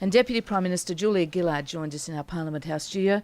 And Deputy Prime Minister Julia Gillard joined us in our Parliament House studio.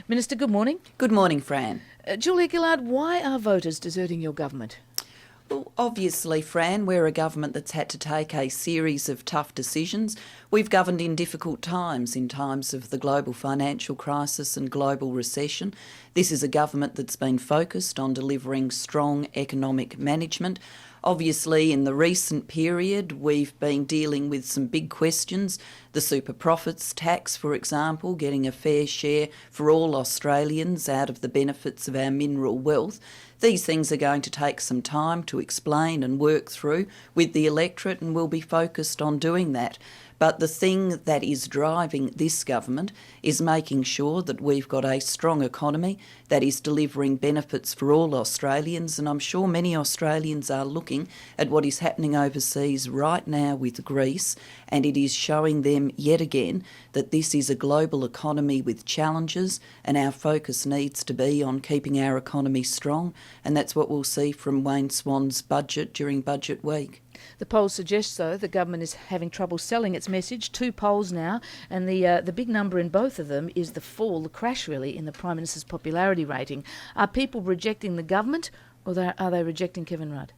Minister, good morning. Good morning, Fran. Julia Gillard, why are voters deserting your government? Well, obviously, Fran, we're a government that's had to take a series of tough decisions. We've governed in difficult times, in times of the global financial crisis and global recession. This is a government that's been focused on delivering strong economic management. Obviously, in the recent period, we've been dealing with some big questions. The super profits tax, for example, getting a fair share for all Australians out of the benefits of our mineral wealth. These things are going to take some time to explain and work through with the electorate, and we'll be focused on doing that. But the thing that is driving this government is making sure that we've got a strong economy that is delivering benefits for all Australians, and I'm sure many Australians are looking at what is happening overseas right now with Greece, and it is showing them yet again that this is a global economy with challenges, and our focus needs to be on keeping our economy strong, and that's what we'll see from Wayne Swan's budget during budget week. The poll suggests, though, the government is having trouble selling its message. 2 polls now, and the big number in both of them is the fall, the crash really, in the Prime Minister's popularity rating. Are people rejecting the government, or are they rejecting Kevin Rudd?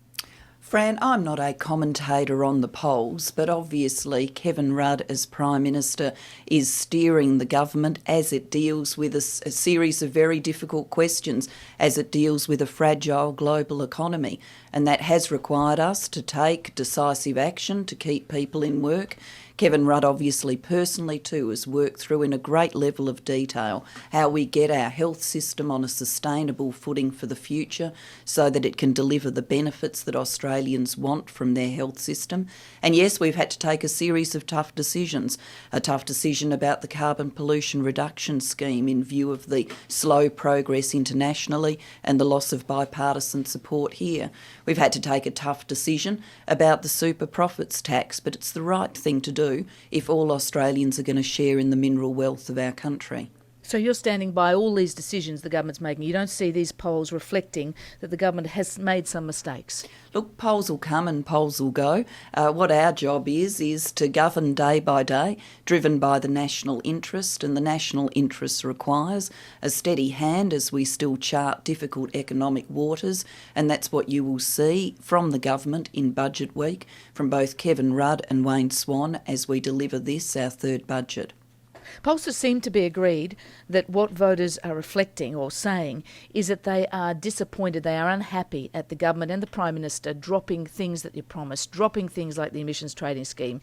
Fran, I'm not a commentator on the polls, but obviously Kevin Rudd as Prime Minister is steering the government as it deals with a series of very difficult questions, as it deals with a fragile global economy. And that has required us to take decisive action to keep people in work. Kevin Rudd obviously personally too has worked through in a great level of detail how we get our health system on a sustainable footing for the future so that it can deliver the benefits that Australians want from their health system. And yes, we've had to take a series of tough decisions. A tough decision about the carbon pollution reduction scheme in view of the slow progress internationally and the loss of bipartisan support here. We've had to take a tough decision about the super profits tax, but it's the right thing to do if all Australians are going to share in the mineral wealth of our country. So you're standing by all these decisions the government's making. You don't see these polls reflecting that the government has made some mistakes? Look, polls will come and polls will go. What our job is to govern day by day, driven by the national interest, and the national interest requires a steady hand as we still chart difficult economic waters, and that's what you will see from the government in budget week, from both Kevin Rudd and Wayne Swan as we deliver this, our third budget. Pollsters seem to be agreed that what voters are reflecting or saying is that they are disappointed, they are unhappy at the government and the Prime Minister dropping things that you promised, dropping things like the emissions trading scheme.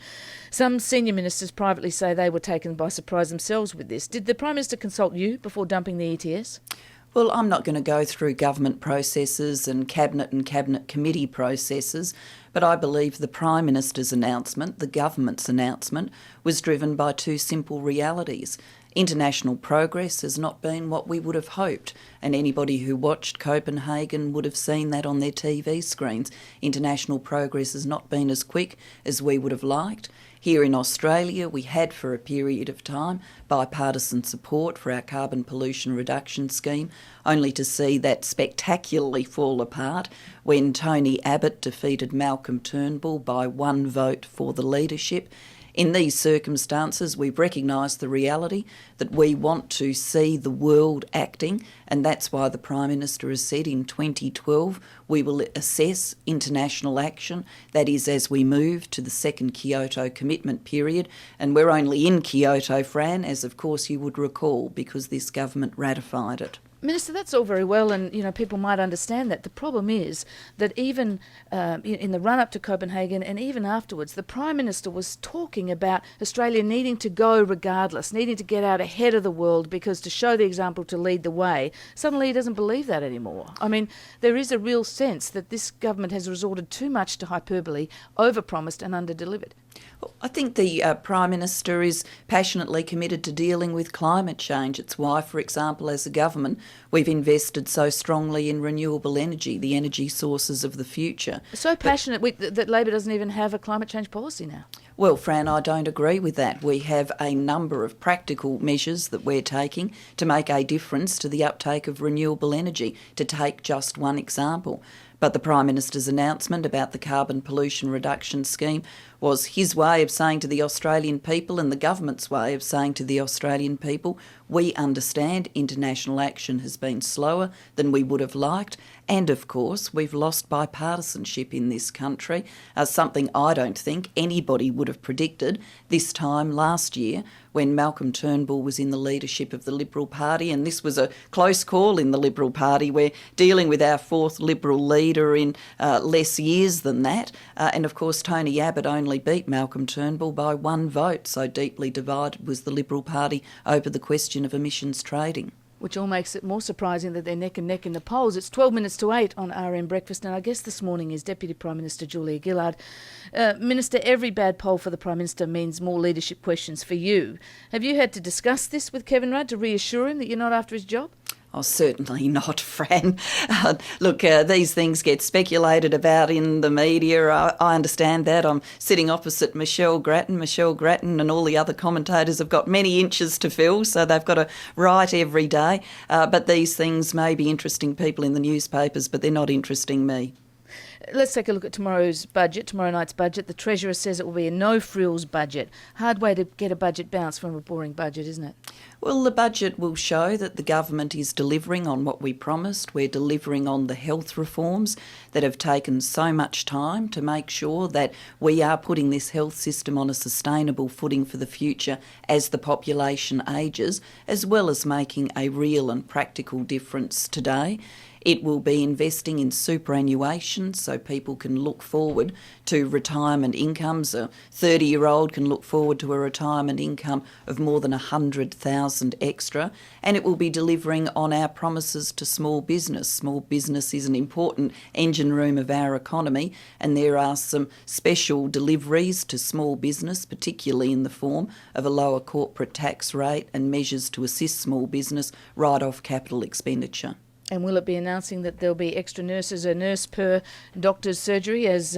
Some senior ministers privately say they were taken by surprise themselves with this. Did the Prime Minister consult you before dumping the ETS? Well, I'm not going to go through government processes and cabinet committee processes, but I believe the Prime Minister's announcement, the government's announcement, was driven by 2 simple realities. International progress has not been what we would have hoped, and anybody who watched Copenhagen would have seen that on their TV screens. International progress has not been as quick as we would have liked. Here in Australia, we had for a period of time bipartisan support for our carbon pollution reduction scheme, only to see that spectacularly fall apart when Tony Abbott defeated Malcolm Turnbull by 1 vote for the leadership. In these circumstances, we've recognised the reality that we want to see the world acting, and that's why the Prime Minister has said in 2012 we will assess international action, that is as we move to the second Kyoto commitment period, and we're only in Kyoto, Fran, as of course you would recall, because this government ratified it. Minister, that's all very well, and people might understand that. The problem is that even in the run-up to Copenhagen and even afterwards, the Prime Minister was talking about Australia needing to go regardless, needing to get out ahead of the world because to show the example, to lead the way. Suddenly he doesn't believe that anymore. I mean, there is a real sense that this government has resorted too much to hyperbole, overpromised and under-delivered. I think the Prime Minister is passionately committed to dealing with climate change. It's why, for example, as a government, we've invested so strongly in renewable energy, the energy sources of the future. So passionate that Labor doesn't even have a climate change policy now. Well, Fran, I don't agree with that. We have a number of practical measures that we're taking to make a difference to the uptake of renewable energy, to take just one example. But the Prime Minister's announcement about the carbon pollution reduction scheme was his way of saying to the Australian people and the government's way of saying to the Australian people, we understand international action has been slower than we would have liked, and of course we've lost bipartisanship in this country, something I don't think anybody would have predicted this time last year when Malcolm Turnbull was in the leadership of the Liberal Party, and this was a close call in the Liberal Party. We're dealing with our fourth Liberal leader in less years than that, and of course Tony Abbott only beat Malcolm Turnbull by one vote, so deeply divided was the Liberal Party over the question of emissions trading. Which all makes it more surprising that they're neck and neck in the polls. It's 12 minutes to 8 on RM Breakfast, and our guest this morning is Deputy Prime Minister Julia Gillard. Minister, every bad poll for the Prime Minister means more leadership questions for you. Have you had to discuss this with Kevin Rudd to reassure him that you're not after his job? Oh, certainly not, Fran. Look, these things get speculated about in the media. I understand that. I'm sitting opposite Michelle Grattan. Michelle Grattan and all the other commentators have got many inches to fill, so they've got to write every day. But these things may be interesting people in the newspapers, but they're not interesting me. Let's take a look at tomorrow night's budget. The Treasurer says it will be a no-frills budget. Hard way to get a budget bounce from a boring budget, isn't it? Well, the budget will show that the government is delivering on what we promised. We're delivering on the health reforms that have taken so much time to make sure that we are putting this health system on a sustainable footing for the future as the population ages, as well as making a real and practical difference today. It will be investing in superannuation so people can look forward to retirement incomes. A 30-year-old can look forward to a retirement income of more than $100,000 extra. And it will be delivering on our promises to small business. Small business is an important engine room of our economy, and there are some special deliveries to small business, particularly in the form of a lower corporate tax rate and measures to assist small business right off capital expenditure. And will it be announcing that there'll be extra nurses, a nurse per doctor's surgery, as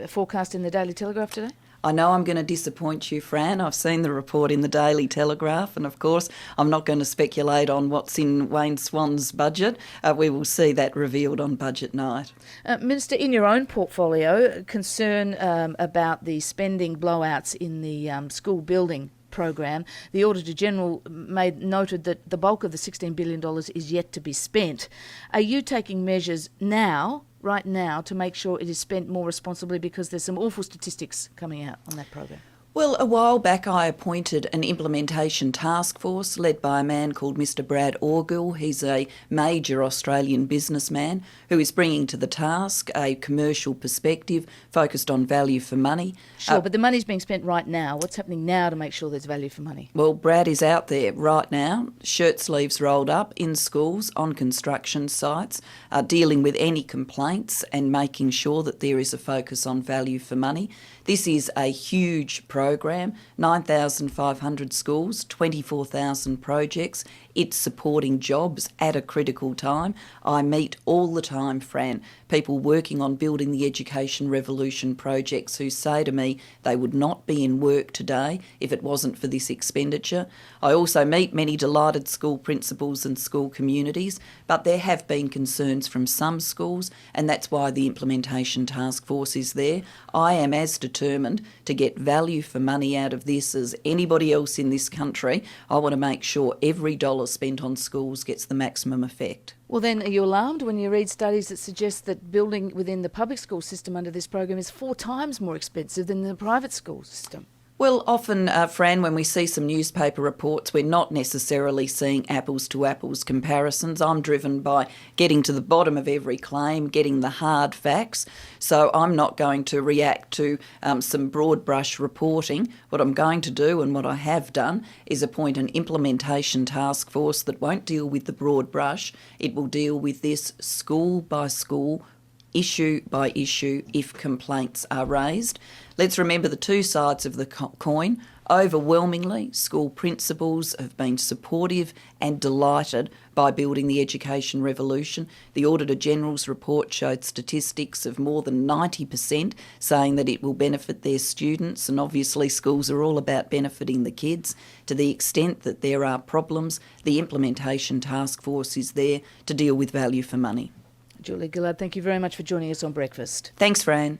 forecast in the Daily Telegraph today? I know I'm going to disappoint you, Fran. I've seen the report in the Daily Telegraph, and of course I'm not going to speculate on what's in Wayne Swan's budget. We will see that revealed on budget night. Minister, in your own portfolio, concern about the spending blowouts in the school building program. The Auditor-General noted that the bulk of the $16 billion is yet to be spent. Are you taking measures right now, to make sure it is spent more responsibly, because there's some awful statistics coming out on that program? Well, a while back I appointed an implementation task force led by a man called Mr Brad Orgill. He's a major Australian businessman who is bringing to the task a commercial perspective focused on value for money. Sure, but the money's being spent right now. What's happening now to make sure there's value for money? Well, Brad is out there right now, shirt sleeves rolled up, in schools, on construction sites, dealing with any complaints and making sure that there is a focus on value for money. This is a huge program, 9,500 schools, 24,000 projects. It's supporting jobs at a critical time. I meet all the time, Fran, people working on building the Education Revolution projects who say to me they would not be in work today if it wasn't for this expenditure. I also meet many delighted school principals and school communities, but there have been concerns from some schools, and that's why the Implementation Task Force is there. I am as determined to get value for money out of this as anybody else in this country. I want to make sure every dollar spent on schools gets the maximum effect. Well, then, are you alarmed when you read studies that suggest that building within the public school system under this program is 4 times more expensive than the private school system? Well, often, Fran, when we see some newspaper reports, we're not necessarily seeing apples to apples comparisons. I'm driven by getting to the bottom of every claim, getting the hard facts. So I'm not going to react to some broad brush reporting. What I'm going to do, and what I have done, is appoint an implementation task force that won't deal with the broad brush. It will deal with this school by school, issue by issue, if complaints are raised. Let's remember the two sides of the coin. Overwhelmingly, school principals have been supportive and delighted by building the Education Revolution. The Auditor-General's report showed statistics of more than 90% saying that it will benefit their students, and obviously schools are all about benefiting the kids. To the extent that there are problems, the Implementation Task Force is there to deal with value for money. Julia Gillard, thank you very much for joining us on Breakfast. Thanks, Fran.